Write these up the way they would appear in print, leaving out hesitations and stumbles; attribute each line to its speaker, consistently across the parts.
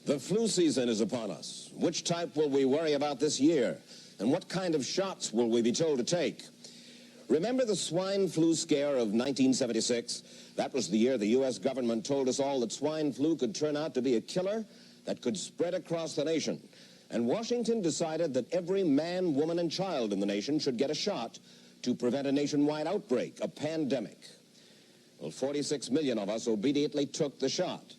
Speaker 1: The flu season is upon us. Which type will we worry about this year? And what kind of shots will we be told to take? Remember the swine flu scare of 1976? That was the year the U.S. government told us all that swine flu could turn out to be a killer that could spread across the nation. And Washington decided that every man, woman, and child in the nation should get a shot to prevent a nationwide outbreak, a pandemic. Well, 46 million of us obediently took the shot.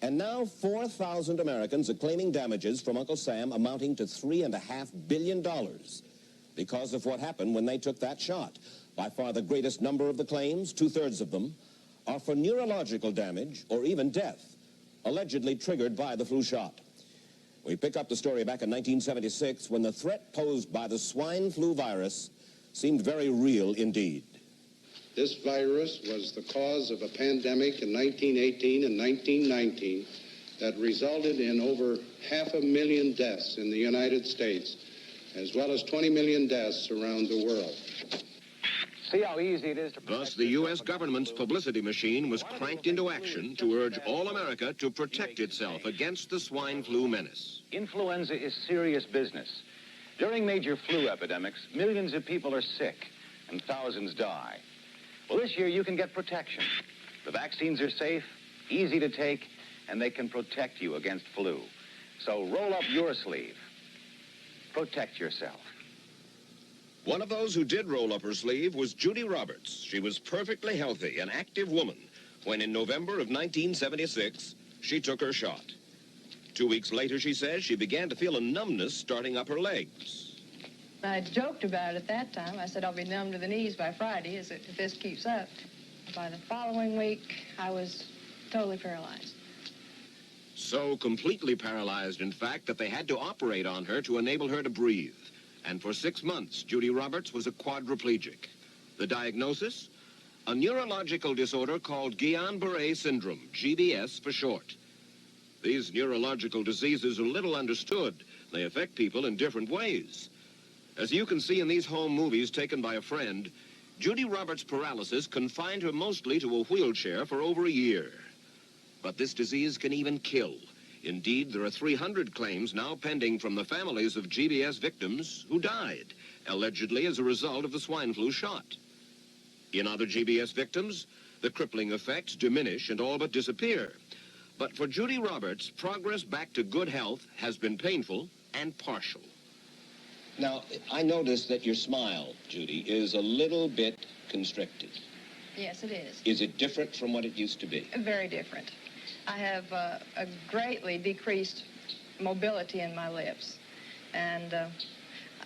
Speaker 1: And now 4,000 Americans are claiming damages from Uncle Sam amounting to $3.5 billion because of what happened when they took that shot. By far the greatest number of the claims, 2/3 of them, are for neurological damage or even death, allegedly triggered by the flu shot. We pick up the story back in 1976 when the threat posed by the swine flu virus seemed very real indeed.
Speaker 2: This virus was the cause of a pandemic in 1918 and 1919 that resulted in over 500,000 deaths in the United States, as well as 20 million deaths around the world.
Speaker 3: See how easy it is to...
Speaker 4: Thus, the U.S. government's publicity machine was cranked into action to urge all America to protect itself against the swine flu menace.
Speaker 3: Influenza is serious business. During major flu epidemics, millions of people are sick and thousands die. Well, this year you can get protection. The vaccines are safe, easy to take, and they can protect you against flu. So roll up your sleeve. Protect yourself.
Speaker 4: One of those who did roll up her sleeve was Judy Roberts. She was perfectly healthy, an active woman, when in November of 1976, she took her shot. 2 weeks later, she says, she began to feel a numbness starting up her legs.
Speaker 5: I joked about it at that time. I said, I'll be numb to the knees by Friday if this keeps up. By the following week, I was totally paralyzed.
Speaker 4: So completely paralyzed, in fact, that they had to operate on her to enable her to breathe. And for 6 months, Judy Roberts was a quadriplegic. The diagnosis? A neurological disorder called Guillain-Barré syndrome, GBS for short. These neurological diseases are little understood. They affect people in different ways. As you can see in these home movies taken by a friend, Judy Roberts' paralysis confined her mostly to a wheelchair for over a year. But this disease can even kill. Indeed, there are 300 claims now pending from the families of GBS victims who died, allegedly as a result of the swine flu shot. In other GBS victims, the crippling effects diminish and all but disappear. But for Judy Roberts, progress back to good health has been painful and partial.
Speaker 1: Now, I noticed that your smile, Judy, is a little bit constricted.
Speaker 5: Yes, it is.
Speaker 1: Is it different from what it used to be?
Speaker 5: Very different. I have a greatly decreased mobility in my lips. And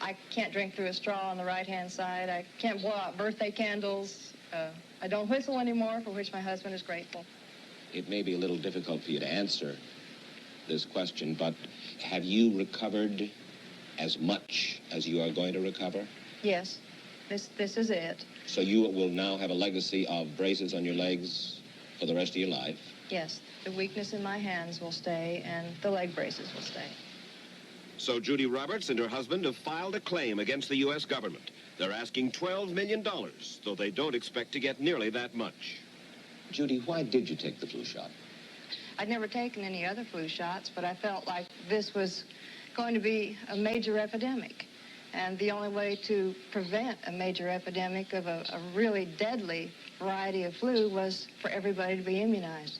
Speaker 5: I can't drink through a straw on the right-hand side. I can't blow out birthday candles. I don't whistle anymore, for which my husband is grateful.
Speaker 1: It may be a little difficult for you to answer this question, but have you recovered as much as you are going to recover?
Speaker 5: Yes, this is it.
Speaker 1: So you will now have a legacy of braces on your legs for the rest of your life?
Speaker 5: Yes, the weakness in my hands will stay and the leg braces will stay.
Speaker 4: So Judy Roberts and her husband have filed a claim against the U.S. government. They're asking $12 million, though they don't expect to get nearly that much.
Speaker 1: Judy, why did you take the flu shot?
Speaker 5: I'd never taken any other flu shots, but I felt like this was going to be a major epidemic. And the only way to prevent a major epidemic of a really deadly variety of flu was for everybody to be immunized.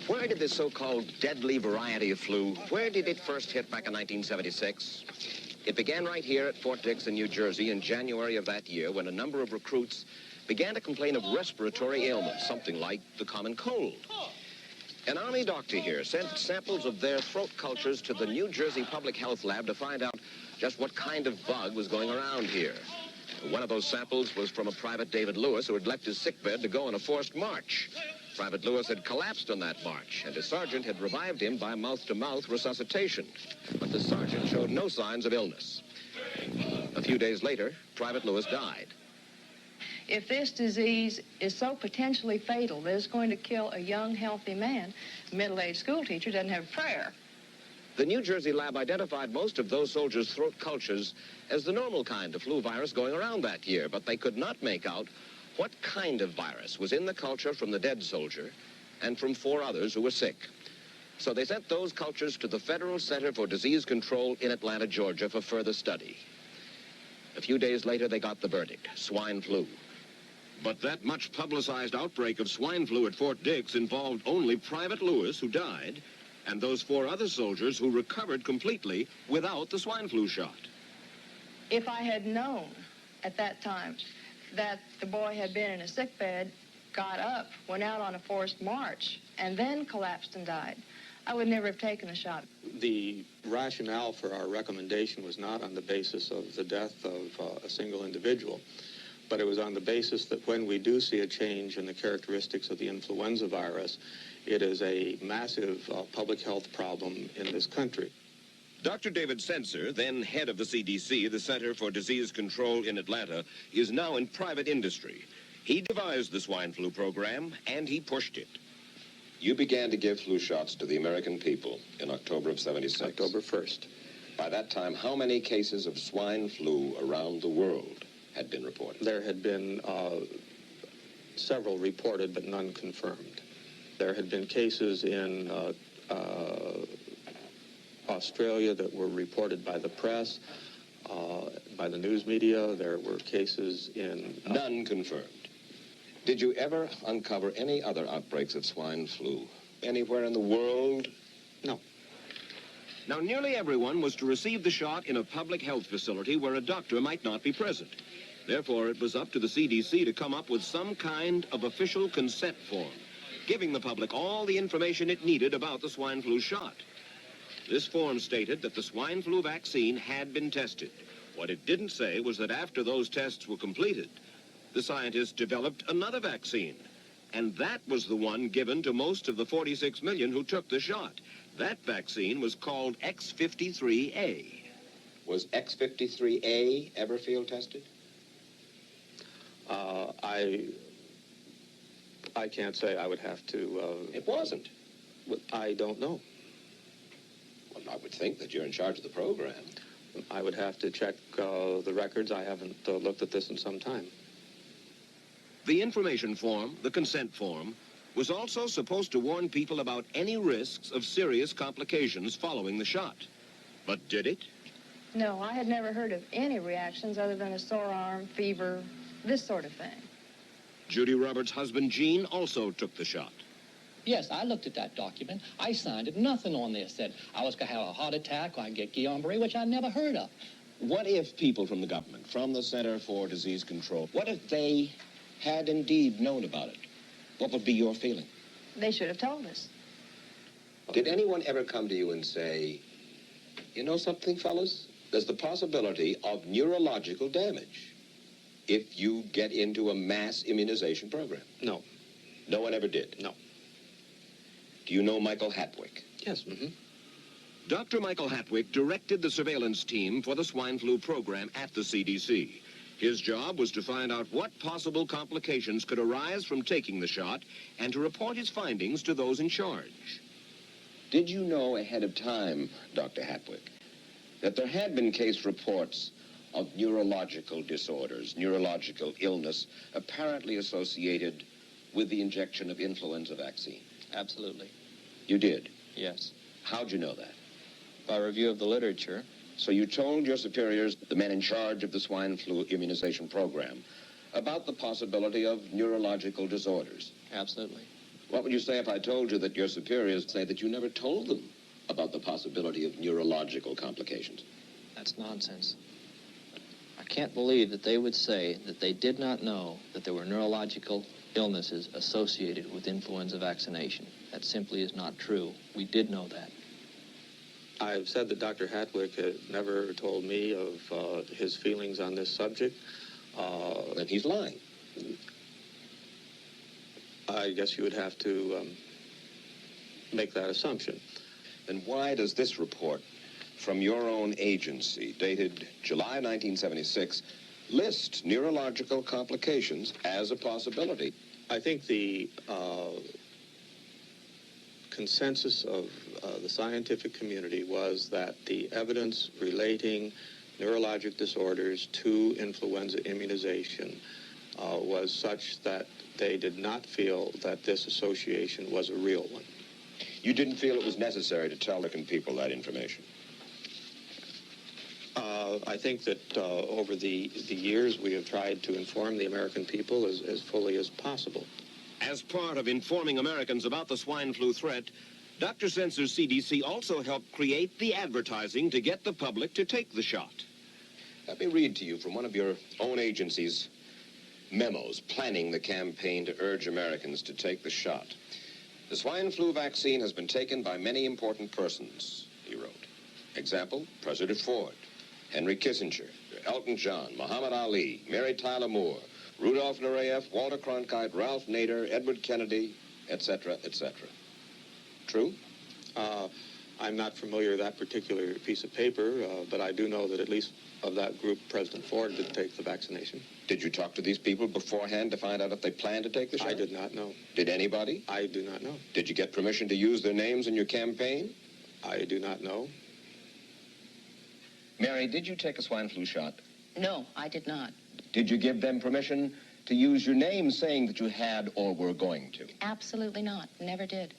Speaker 4: Where did this so-called deadly variety of flu, where did it first hit back in 1976? It began right here at Fort Dix in New Jersey in January of that year when a number of recruits began to complain of respiratory ailments, something like the common cold. An Army doctor here sent samples of their throat cultures to the New Jersey Public Health Lab to find out just what kind of bug was going around here. One of those samples was from a Private David Lewis who had left his sickbed to go on a forced march. Private Lewis had collapsed on that march, and his sergeant had revived him by mouth-to-mouth resuscitation. But the sergeant showed no signs of illness. A few days later, Private Lewis died.
Speaker 5: If this disease is so potentially fatal that it's going to kill a young, healthy man, a middle-aged school teacher doesn't have a prayer.
Speaker 4: The New Jersey lab identified most of those soldiers' throat cultures as the normal kind of flu virus going around that year, but they could not make out what kind of virus was in the culture from the dead soldier and from 4 others who were sick. So they sent those cultures to the Federal Center for Disease Control in Atlanta, Georgia, for further study. A few days later, they got the verdict: swine flu. But that much publicized outbreak of swine flu at Fort Dix involved only Private Lewis, who died, and those 4 other soldiers who recovered completely without the swine flu shot.
Speaker 5: If I had known at that time that the boy had been in a sick bed, got up, went out on a forced march, and then collapsed and died, I would never have taken the shot.
Speaker 6: The rationale for our recommendation was not on the basis of the death of a single individual, but it was on the basis that when we do see a change in the characteristics of the influenza virus, it is a massive public health problem in this country.
Speaker 4: Dr. David Senser, then head of the CDC, the Center for Disease Control in Atlanta, is now in private industry. He devised the swine flu program, and he pushed it. You began to give flu shots to the American people in October of '76.
Speaker 6: October 1st.
Speaker 4: By that time, how many cases of swine flu around the world had been reported?
Speaker 6: There had been several reported, but none confirmed. There had been cases in Australia that were reported by the press, by the news media. There were cases in...
Speaker 4: None confirmed. Did you ever uncover any other outbreaks of swine flu anywhere in the world?
Speaker 6: No.
Speaker 4: Now, nearly everyone was to receive the shot in a public health facility where a doctor might not be present. Therefore, it was up to the CDC to come up with some kind of official consent form, giving the public all the information it needed about the swine flu shot. This form stated that the swine flu vaccine had been tested. What it didn't say was that after those tests were completed, the scientists developed another vaccine. And that was the one given to most of the 46 million who took the shot. That vaccine was called X53A.
Speaker 1: Was X53A ever field tested?
Speaker 6: I can't say. I would have to...
Speaker 1: It wasn't.
Speaker 6: I don't know.
Speaker 1: Well, I would think that you're in charge of the program.
Speaker 6: I would have to check the records. I haven't looked at this in some time.
Speaker 4: The information form, the consent form, was also supposed to warn people about any risks of serious complications following the shot. But did it?
Speaker 5: No, I had never heard of any reactions other than a sore arm, fever, this sort of thing.
Speaker 4: Judy Roberts' husband, Gene, also took the shot.
Speaker 7: Yes, I looked at that document. I signed it. Nothing on there said I was going to have a heart attack or I'd get Guillain-Barré, which I never heard of.
Speaker 1: What if people from the government, from the Center for Disease Control, what if they had indeed known about it? What would be your feeling?
Speaker 5: They should have told us.
Speaker 1: Did anyone ever come to you and say, you know something, fellas? There's the possibility of neurological damage if you get into a mass immunization program?
Speaker 6: No.
Speaker 1: No one ever did?
Speaker 6: No.
Speaker 1: Do you know Michael Hatwick?
Speaker 6: Yes. Mm-hmm.
Speaker 4: Dr. Michael Hatwick directed the surveillance team for the swine flu program at the CDC. His job was to find out what possible complications could arise from taking the shot and to report his findings to those in charge.
Speaker 1: Did you know ahead of time, Dr. Hatwick, that there had been case reports of neurological disorders, neurological illness, apparently associated with the injection of influenza vaccine?
Speaker 8: Absolutely.
Speaker 1: You did?
Speaker 8: Yes.
Speaker 1: How'd you know that?
Speaker 8: By review of the literature.
Speaker 1: So you told your superiors, the men in charge of the swine flu immunization program, about the possibility of neurological disorders?
Speaker 8: Absolutely.
Speaker 1: What would you say if I told you that your superiors say that you never told them about the possibility of neurological complications?
Speaker 8: That's nonsense. I can't believe that they would say that they did not know that there were neurological illnesses associated with influenza vaccination. That simply is not true. We did know that.
Speaker 6: I've said that Dr. Hatwick had never told me of his feelings on this subject.
Speaker 1: Then he's lying.
Speaker 6: I guess you would have to make that assumption.
Speaker 1: Then why does this report from your own agency, dated July 1976, list neurological complications as a possibility?
Speaker 6: I think the consensus of the scientific community was that the evidence relating neurologic disorders to influenza immunization was such that they did not feel that this association was a real one.
Speaker 4: You didn't feel it was necessary to tell American people that information?
Speaker 6: I think that over the years we have tried to inform the American people as fully as possible.
Speaker 4: As part of informing Americans about the swine flu threat, Dr. Sensor's CDC also helped create the advertising to get the public to take the shot. Let me read to you from one of your own agency's memos planning the campaign to urge Americans to take the shot. The swine flu vaccine has been taken by many important persons, he wrote. Example, President Ford, Henry Kissinger, Elton John, Muhammad Ali, Mary Tyler Moore, Rudolph Nureyev, Walter Cronkite, Ralph Nader, Edward Kennedy, etc., etc. True?
Speaker 6: I'm not familiar with that particular piece of paper, but I do know that at least of that group, President Ford did take the vaccination.
Speaker 4: Did you talk to these people beforehand to find out if they planned to take the shot?
Speaker 6: I did not know.
Speaker 4: Did anybody?
Speaker 6: I do not know.
Speaker 4: Did you get permission to use their names in your campaign?
Speaker 6: I do not know.
Speaker 4: Mary, did you take a swine flu shot?
Speaker 9: No, I did not.
Speaker 4: Did you give them permission to use your name saying that you had or were going to?
Speaker 9: Absolutely not. Never did.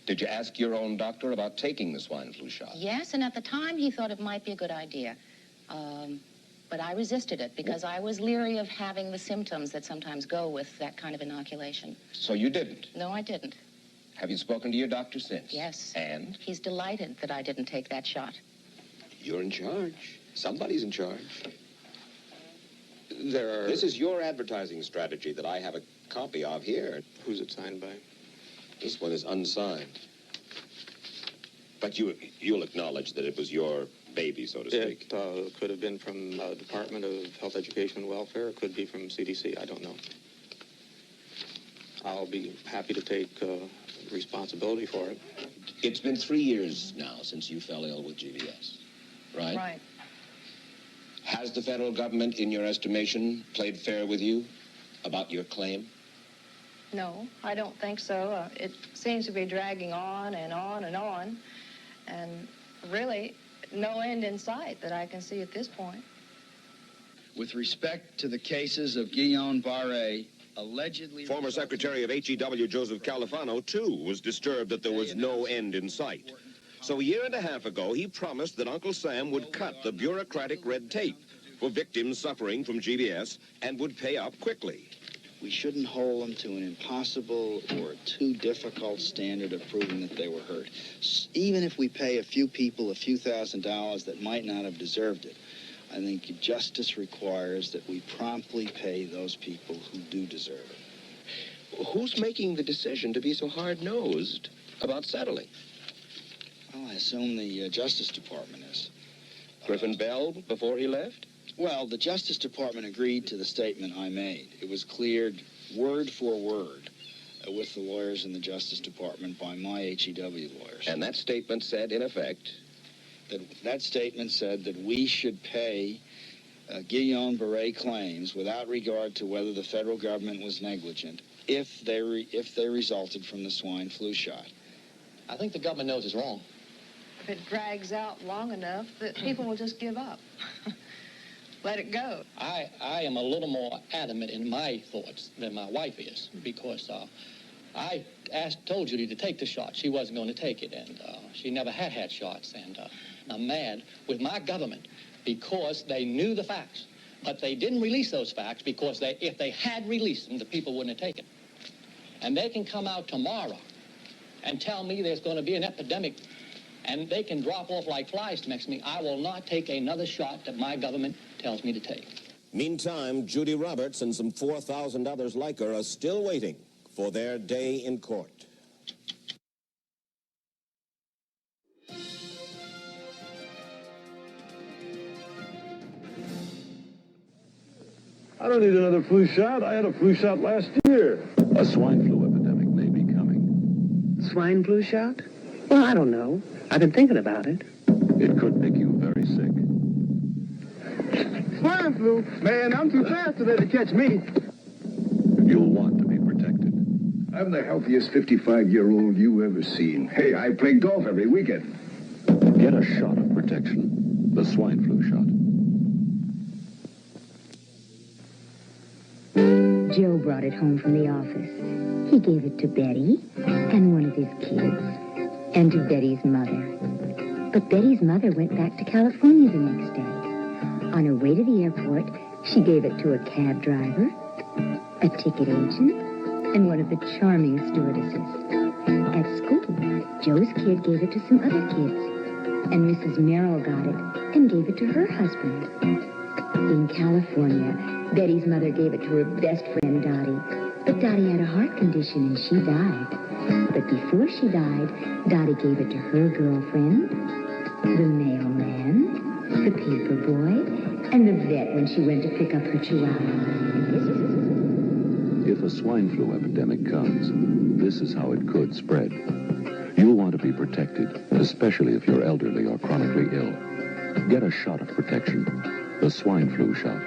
Speaker 4: Did you ask your own doctor about taking the swine flu shot?
Speaker 9: Yes, and at the time he thought it might be a good idea. But I resisted it because I was leery of having the symptoms that sometimes go with that kind of inoculation.
Speaker 4: So you didn't?
Speaker 9: No, I didn't.
Speaker 4: Have you spoken to your doctor since?
Speaker 9: Yes.
Speaker 4: And?
Speaker 9: He's delighted that I didn't take that shot.
Speaker 4: You're in charge. Somebody's in charge.
Speaker 6: There are...
Speaker 4: This is your advertising strategy that I have a copy of here.
Speaker 6: Who's it signed by?
Speaker 4: This one is unsigned. But you'll acknowledge that it was your baby, so to speak.
Speaker 6: It could have been from the Department of Health, Education, and Welfare. It could be from CDC. I don't know. I'll be happy to take responsibility for it.
Speaker 4: It's been 3 years now since you fell ill with GBS, right?
Speaker 5: Right.
Speaker 4: Has the federal government, in your estimation, played fair with you about your claim?
Speaker 5: No, I don't think so. It seems to be dragging on and on and on, and really no end in sight that I can see at this point.
Speaker 10: With respect to the cases of Guillain-Barré, allegedly...
Speaker 4: Former Secretary of HEW Joseph Califano, too, was disturbed that there was no end in sight. So a year and a half ago, he promised that Uncle Sam would cut the bureaucratic red tape for victims suffering from GBS and would pay up quickly.
Speaker 10: We shouldn't hold them to an impossible or too difficult standard of proving that they were hurt. Even if we pay a few people a few $1,000s that might not have deserved it, I think justice requires that we promptly pay those people who do deserve it.
Speaker 4: Who's making the decision to be so hard-nosed about settling?
Speaker 10: Well, I assume the Justice Department is.
Speaker 4: Griffin Bell before he left?
Speaker 10: Well, the Justice Department agreed to the statement I made. It was cleared word for word with the lawyers in the Justice Department by my HEW lawyers.
Speaker 4: And that statement said, in effect...
Speaker 10: That statement said that we should pay Guillain-Barré claims without regard to whether the federal government was negligent if they resulted from the swine flu shot.
Speaker 7: I think the government knows it's wrong.
Speaker 5: If it drags out long enough, that people will just give up. Let it go.
Speaker 7: I am a little more adamant in my thoughts than my wife is because I told Judy to take the shot. She wasn't going to take it, and she never had shots. And I'm mad with my government because they knew the facts, but they didn't release those facts because if they had released them, the people wouldn't have taken. And they can come out tomorrow and tell me there's going to be an epidemic, and they can drop off like flies next to me. I will not take another shot that my government tells me to take.
Speaker 1: Meantime, Judy Roberts and some 4,000 others like her are still waiting for their day in court.
Speaker 11: I don't need another flu shot. I had a flu shot last year. A swine flu epidemic may be coming.
Speaker 12: Swine flu shot? Well, I don't know. I've been thinking about it.
Speaker 11: It could make you very sick.
Speaker 12: Swine flu? Man, I'm too fast to let it catch me.
Speaker 11: You'll want to be protected.
Speaker 13: I'm the healthiest 55-year-old you ever seen. Hey, I play golf every weekend.
Speaker 11: Get a shot of protection. The swine flu shot.
Speaker 14: Joe brought it home from the office. He gave it to Betty and one of his kids and to Betty's mother. But Betty's mother went back to California the next day. On her way to the airport, she gave it to a cab driver, a ticket agent, and one of the charming stewardesses. At school, Joe's kid gave it to some other kids, and Mrs. Merrill got it and gave it to her husband. In California, Betty's mother gave it to her best friend, Dottie. But Dottie had a heart condition and she died. But before she died, Dottie gave it to her girlfriend, the mailman, the paper boy, and the vet when she went to pick up her chihuahua.
Speaker 11: If a swine flu epidemic comes, this is how it could spread. You'll want to be protected, especially if you're elderly or chronically ill. Get a shot of protection, the swine flu shot.